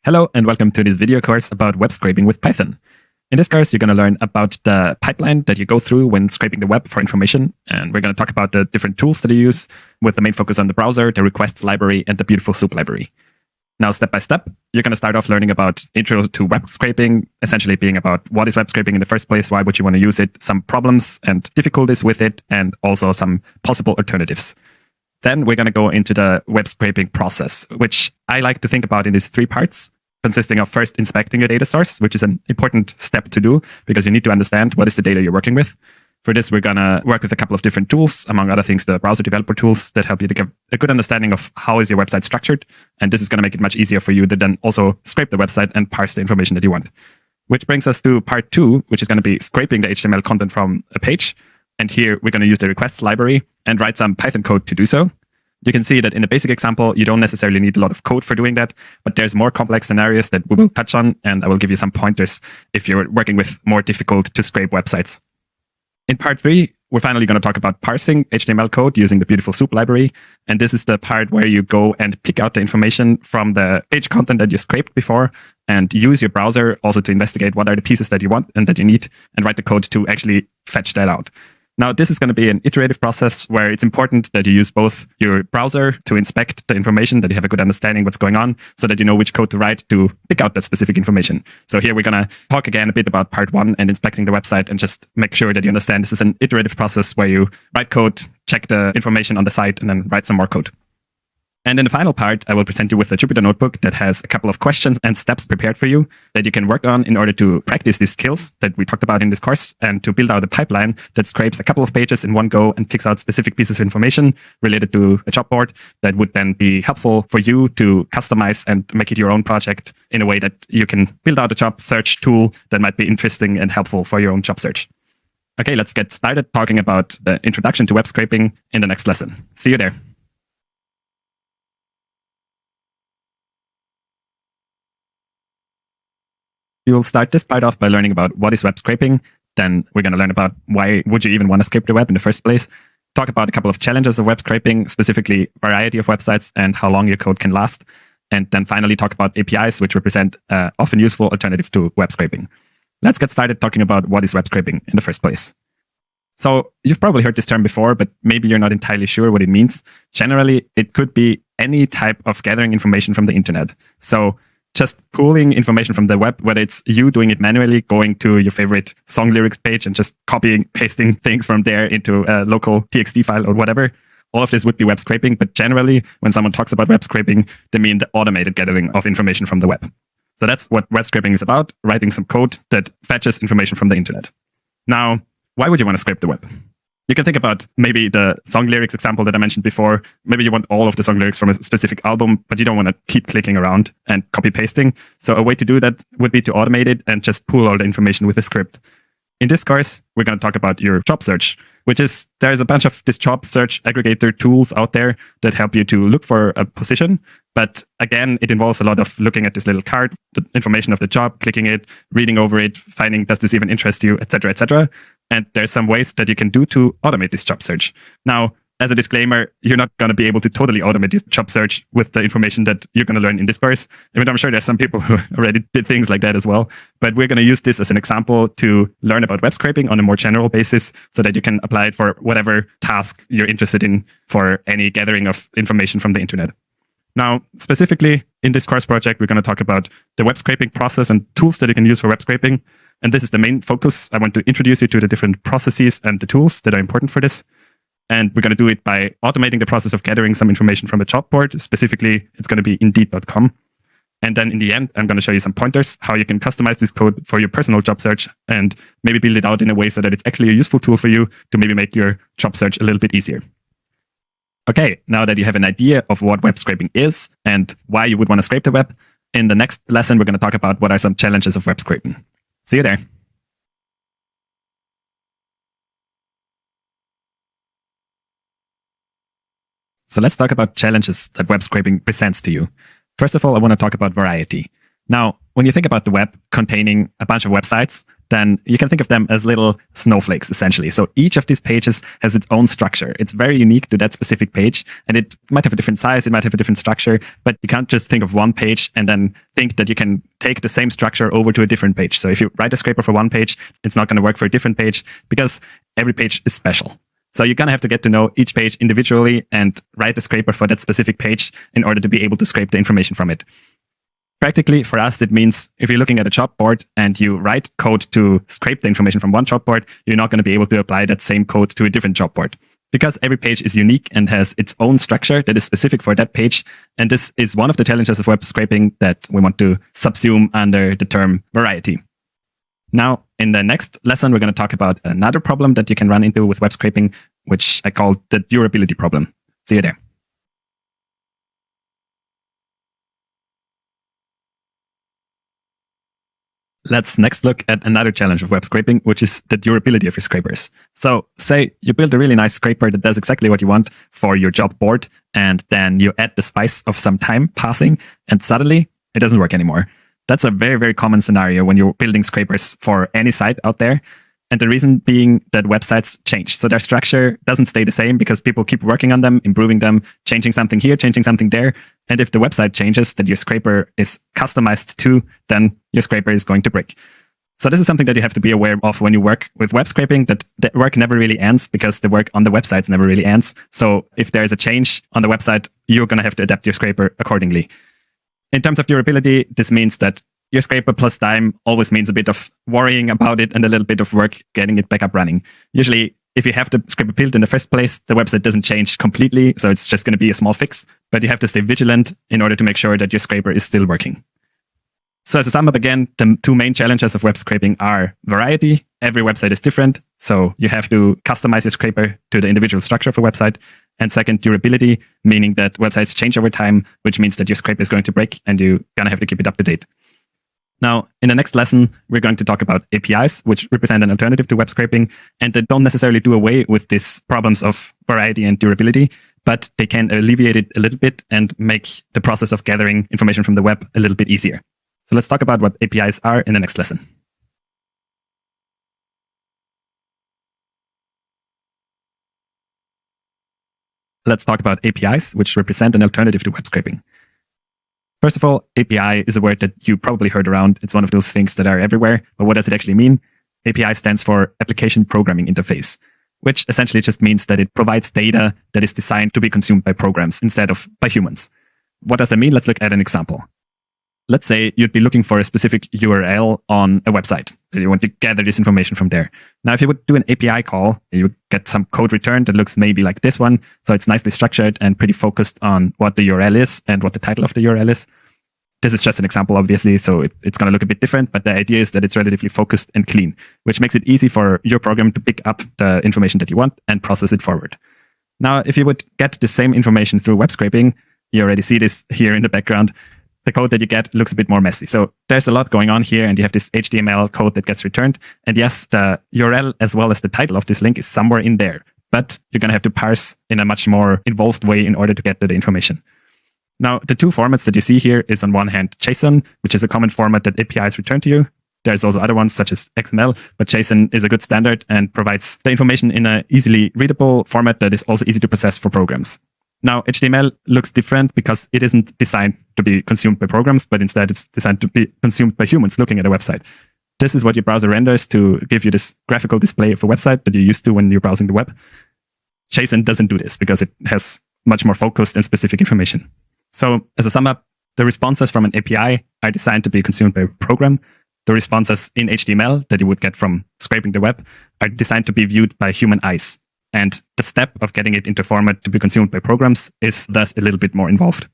Hello and welcome to this video course about web scraping with Python. In this course, you're going to learn about the pipeline that you go through when scraping the web for information. And we're going to talk about the different tools that you use with the main focus on the browser, the requests library, and the beautiful soup library. Now, step by step, you're going to start off learning about intro to web scraping, essentially being about what is web scraping in the first place, why would you want to use it, some problems and difficulties with it, and also some possible alternatives. Then we're going to go into the web scraping process, which I like to think about in these three parts, consisting of first inspecting your data source, which is an important step to do because you need to understand what is the data you're working with. For this, we're going to work with a couple of different tools, among other things, the browser developer tools that help you to get a good understanding of how is your website structured. And this is going to make it much easier for you to then also scrape the website and parse the information that you want. Which brings us to part 2, which is going to be scraping the HTML content from a page. And here we're going to use the requests library and write some Python code to do so. You can see that in the basic example, you don't necessarily need a lot of code for doing that, but there's more complex scenarios that we will touch on, and I will give you some pointers if you're working with more difficult to scrape websites. In part 3, we're finally going to talk about parsing HTML code using the beautiful soup library. And this is the part where you go and pick out the information from the page content that you scraped before and use your browser also to investigate what are the pieces that you want and that you need and write the code to actually fetch that out. Now, this is going to be an iterative process where it's important that you use both your browser to inspect the information, that you have a good understanding what's going on, so that you know which code to write to pick out that specific information. So here we're going to talk again a bit about part 1 and inspecting the website and just make sure that you understand this is an iterative process where you write code, check the information on the site, and then write some more code. And in the final part, I will present you with a Jupyter notebook that has a couple of questions and steps prepared for you that you can work on in order to practice these skills that we talked about in this course and to build out a pipeline that scrapes a couple of pages in one go and picks out specific pieces of information related to a job board that would then be helpful for you to customize and make it your own project in a way that you can build out a job search tool that might be interesting and helpful for your own job search. Okay, let's get started talking about the introduction to web scraping in the next lesson. See you there. You'll start this part off by learning about what is web scraping. Then we're going to learn about why would you even want to scrape the web in the first place. Talk about a couple of challenges of web scraping, specifically variety of websites and how long your code can last. And then finally talk about APIs, which represent often useful alternative to web scraping. Let's get started talking about what is web scraping in the first place. So you've probably heard this term before, but maybe you're not entirely sure what it means. Generally, it could be any type of gathering information from the internet. So just pulling information from the web, whether it's you doing it manually, going to your favorite song lyrics page and just copying, pasting things from there into a local TXT file or whatever. All of this would be web scraping. But generally, when someone talks about web scraping, they mean the automated gathering of information from the web. So that's what web scraping is about, writing some code that fetches information from the internet. Now, why would you want to scrape the web? You can think about maybe the song lyrics example that I mentioned before. Maybe you want all of the song lyrics from a specific album, but you don't want to keep clicking around and copy pasting. So a way to do that would be to automate it and just pull all the information with a script. In this course, we're going to talk about your job search, which is there's a bunch of this job search aggregator tools out there that help you to look for a position. But again, it involves a lot of looking at this little card, the information of the job, clicking it, reading over it, finding does this even interest you, etc., etc. And there's some ways that you can do to automate this job search. Now, as a disclaimer, you're not going to be able to totally automate this job search with the information that you're going to learn in this course. I mean, I'm sure there's some people who already did things like that as well. But we're going to use this as an example to learn about web scraping on a more general basis so that you can apply it for whatever task you're interested in for any gathering of information from the internet. Now, specifically in this course project, we're going to talk about the web scraping process and tools that you can use for web scraping. And this is the main focus. I want to introduce you to the different processes and the tools that are important for this. And we're going to do it by automating the process of gathering some information from a job board. Specifically, it's going to be Indeed.com. And then in the end, I'm going to show you some pointers, how you can customize this code for your personal job search and maybe build it out in a way so that it's actually a useful tool for you to maybe make your job search a little bit easier. Okay, now that you have an idea of what web scraping is and why you would want to scrape the web, in the next lesson, we're going to talk about what are some challenges of web scraping. See you there. So let's talk about challenges that web scraping presents to you. First of all, I want to talk about variety. Now, when you think about the web containing a bunch of websites, then you can think of them as little snowflakes, essentially. So each of these pages has its own structure. It's very unique to that specific page, and it might have a different size, it might have a different structure, but you can't just think of one page and then think that you can take the same structure over to a different page. So if you write a scraper for one page, it's not going to work for a different page because every page is special. So you're going to have to get to know each page individually and write a scraper for that specific page in order to be able to scrape the information from it. Practically, for us, it means if you're looking at a job board and you write code to scrape the information from one job board, you're not going to be able to apply that same code to a different job board. Because every page is unique and has its own structure that is specific for that page. And this is one of the challenges of web scraping that we want to subsume under the term variety. Now, in the next lesson, we're going to talk about another problem that you can run into with web scraping, which I call the durability problem. See you there. Let's next look at another challenge of web scraping, which is the durability of your scrapers. So say you build a really nice scraper that does exactly what you want for your job board, and then you add the spice of some time passing, and suddenly it doesn't work anymore. That's a very, very common scenario when you're building scrapers for any site out there. And the reason being that websites change. So their structure doesn't stay the same because people keep working on them, improving them, changing something here, changing something there. And if the website changes that your scraper is customized to, then your scraper is going to break. So this is something that you have to be aware of when you work with web scraping, that the work never really ends because the work on the websites never really ends. So if there is a change on the website, you're going to have to adapt your scraper accordingly. In terms of durability, this means that your scraper plus time always means a bit of worrying about it and a little bit of work getting it back up running. Usually, if you have the scraper built in the first place, the website doesn't change completely, so it's just going to be a small fix, but you have to stay vigilant in order to make sure that your scraper is still working. So as a sum up again, the two main challenges of web scraping are variety. Every website is different, so you have to customize your scraper to the individual structure of a website. And second, durability, meaning that websites change over time, which means that your scraper is going to break and you're going to have to keep it up to date. Now, in the next lesson, we're going to talk about APIs, which represent an alternative to web scraping, and they don't necessarily do away with these problems of variety and durability, but they can alleviate it a little bit and make the process of gathering information from the web a little bit easier. So let's talk about what APIs are in the next lesson. Let's talk about APIs, which represent an alternative to web scraping. First of all, API is a word that you probably heard around. It's one of those things that are everywhere. But what does it actually mean? API stands for Application Programming Interface, which essentially just means that it provides data that is designed to be consumed by programs instead of by humans. What does that mean? Let's look at an example. Let's say you'd be looking for a specific URL on a website. You want to gather this information from there. Now, if you would do an API call, you would get some code returned that looks maybe like this one. So it's nicely structured and pretty focused on what the URL is and what the title of the URL is. This is just an example, obviously, so it's going to look a bit different, but the idea is that it's relatively focused and clean, which makes it easy for your program to pick up the information that you want and process it forward. Now, if you would get the same information through web scraping, you already see this here in the background, the code that you get looks a bit more messy. So there's a lot going on here, and you have this HTML code that gets returned. And yes, the URL as well as the title of this link is somewhere in there, but you're going to have to parse in a much more involved way in order to get to the information. Now, the two formats that you see here is on one hand JSON, which is a common format that APIs return to you. There's also other ones such as XML, but JSON is a good standard and provides the information in an easily readable format that is also easy to process for programs. Now, HTML looks different because it isn't designed to be consumed by programs, but instead it's designed to be consumed by humans looking at a website. This is what your browser renders to give you this graphical display of a website that you're used to when you're browsing the web. JSON doesn't do this because it has much more focused and specific information. So as a sum up, the responses from an API are designed to be consumed by a program. The responses in HTML that you would get from scraping the web are designed to be viewed by human eyes. And the step of getting it into format to be consumed by programs is thus a little bit more involved.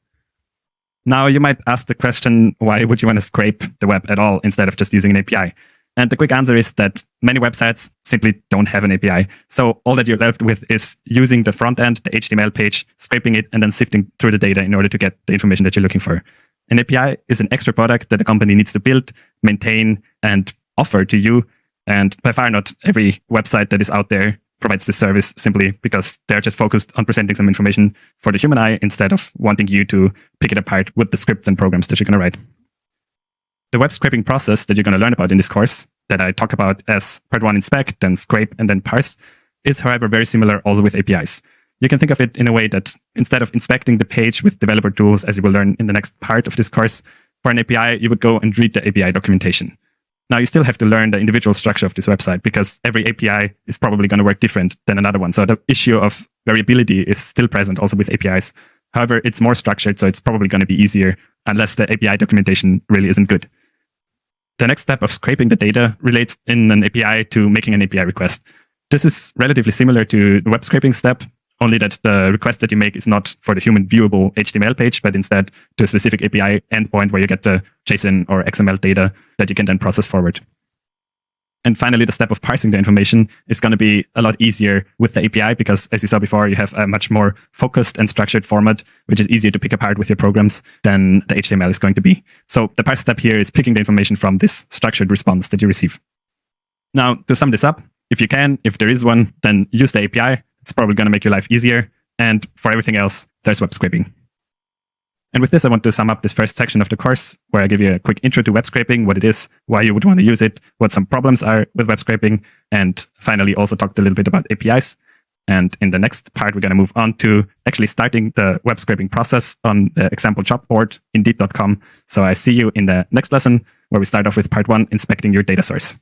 Now, you might ask the question, why would you want to scrape the web at all instead of just using an API? And the quick answer is that many websites simply don't have an API. So all that you're left with is using the front end, the HTML page, scraping it, and then sifting through the data in order to get the information that you're looking for. An API is an extra product that a company needs to build, maintain, and offer to you. And by far not every website that is out there provides this service simply because they're just focused on presenting some information for the human eye instead of wanting you to pick it apart with the scripts and programs that you're going to write. The web scraping process that you're going to learn about in this course that I talk about as part 1 inspect, then scrape, and then parse is, however, very similar also with APIs. You can think of it in a way that instead of inspecting the page with developer tools, as you will learn in the next part of this course, for an API, you would go and read the API documentation. Now, you still have to learn the individual structure of this website because every API is probably going to work different than another one. So the issue of variability is still present also with APIs. However, it's more structured, so it's probably going to be easier unless the API documentation really isn't good. The next step of scraping the data relates in an API to making an API request. This is relatively similar to the web scraping step, only that the request that you make is not for the human viewable HTML page, but instead to a specific API endpoint where you get the JSON or XML data that you can then process forward. And finally, the step of parsing the information is going to be a lot easier with the API because, as you saw before, you have a much more focused and structured format, which is easier to pick apart with your programs than the HTML is going to be. So the parse step here is picking the information from this structured response that you receive. Now, to sum this up, if you can, if there is one, then use the API. It's probably going to make your life easier. And for everything else, there's web scraping. And with this, I want to sum up this first section of the course, where I give you a quick intro to web scraping, what it is, why you would want to use it, what some problems are with web scraping, and finally also talked a little bit about APIs. And in the next part, we're going to move on to actually starting the web scraping process on the example job board, indeed.com. So I see you in the next lesson, where we start off with part 1, inspecting your data source.